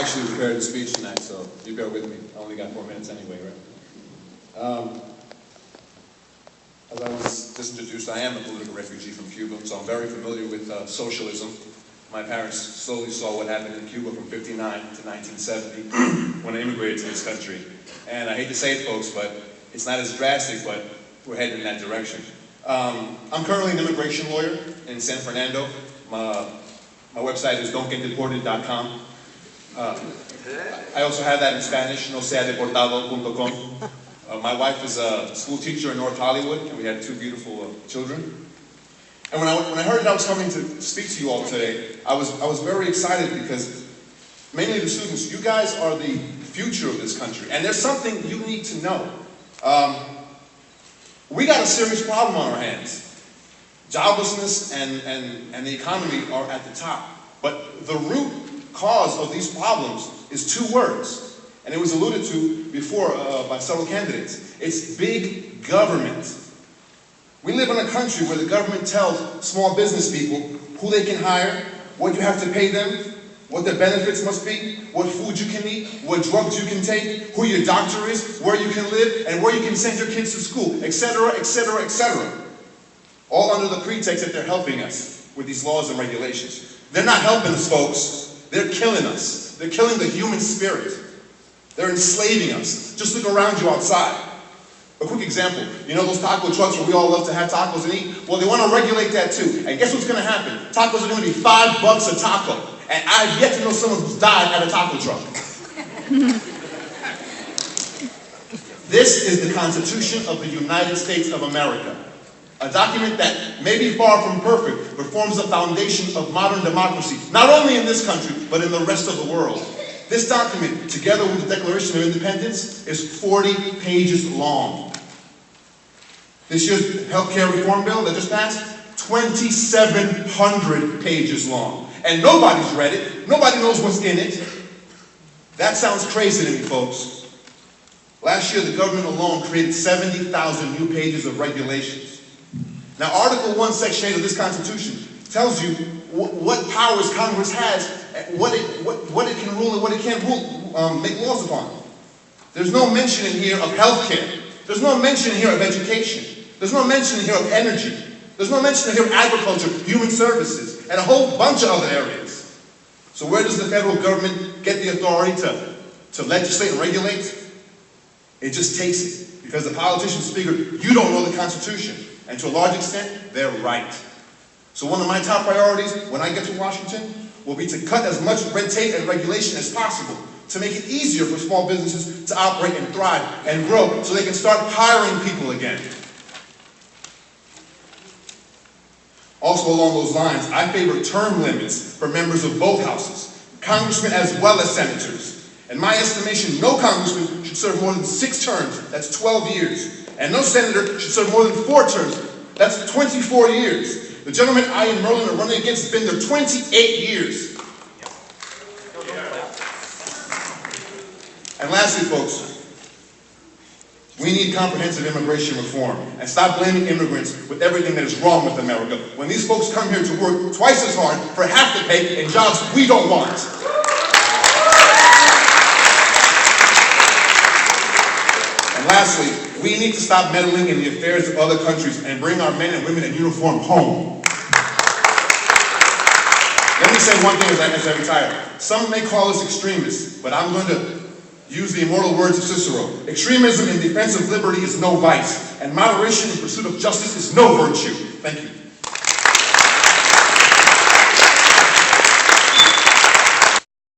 actually prepared a speech tonight, so you bear with me. I only got 4 minutes anyway, right? As I was just introduced, I am a political refugee from Cuba, so I'm very familiar with socialism. My parents slowly saw what happened in Cuba from '59 to 1970 when I immigrated to this country. And I hate to say it, folks, but it's not as drastic, but we're heading in that direction. I'm currently an immigration lawyer in San Fernando. My website is don'tgetdeported.com. I also have that in Spanish, noseadeportado.com. My wife is a school teacher in North Hollywood, and we had 2 beautiful children. And when I heard that I was coming to speak to you all today, I was very excited because mainly the students, you guys are the future of this country, and there's something you need to know. We got a serious problem on our hands. Joblessness and the economy are at the top, but the root cause of these problems is 2 words, and it was alluded to before by several candidates. It's big government. We live in a country where the government tells small business people who they can hire, what you have to pay them, what their benefits must be, what food you can eat, what drugs you can take, who your doctor is, where you can live, and where you can send your kids to school, etc., etc., etc. All under the pretext that they're helping us with these laws and regulations. They're not helping us, folks. They're killing us. They're killing the human spirit. They're enslaving us. Just look around you outside. A quick example, you know those taco trucks where we all love to have tacos and eat? Well, they want to regulate that too. And guess what's going to happen? Tacos are going to be $5 a taco. And I've yet to know someone who's died at a taco truck. This is the Constitution of the United States of America. A document that may be far from perfect, but forms the foundation of modern democracy, not only in this country, but in the rest of the world. This document, together with the Declaration of Independence, is 40 pages long. This year's healthcare reform bill that just passed, 2,700 pages long. And nobody's read it. Nobody knows what's in it. That sounds crazy to me, folks. Last year, the government alone created 70,000 new pages of regulations. Now, Article 1, Section 8 of this Constitution tells you what powers Congress has, what it can rule and what it can't rule, make laws upon. There's no mention in here of health care. There's no mention in here of education. There's no mention in here of energy. There's no mention in here of agriculture, human services, and a whole bunch of other areas. So where does the federal government get the authority to legislate and regulate? It just takes it. Because the politicians figure, you don't know the Constitution. And to a large extent, they're right. So one of my top priorities when I get to Washington will be to cut as much red tape and regulation as possible to make it easier for small businesses to operate and thrive and grow so they can start hiring people again. Also along those lines, I favor term limits for members of both houses, congressmen as well as senators. In my estimation, no congressman should serve more than 6 terms, that's 12 years. And no senator should serve more than 4 terms, that's 24 years. The gentleman I and Merlin are running against has been there 28 years. And lastly, folks, we need comprehensive immigration reform and stop blaming immigrants with everything that is wrong with America when these folks come here to work twice as hard for half the pay in jobs we don't want. And lastly, we need to stop meddling in the affairs of other countries and bring our men and women in uniform home. Let me say one thing as I retire. Some may call us extremists, but I'm going to use the immortal words of Cicero. Extremism in defense of liberty is no vice, and moderation in pursuit of justice is no virtue. Thank you.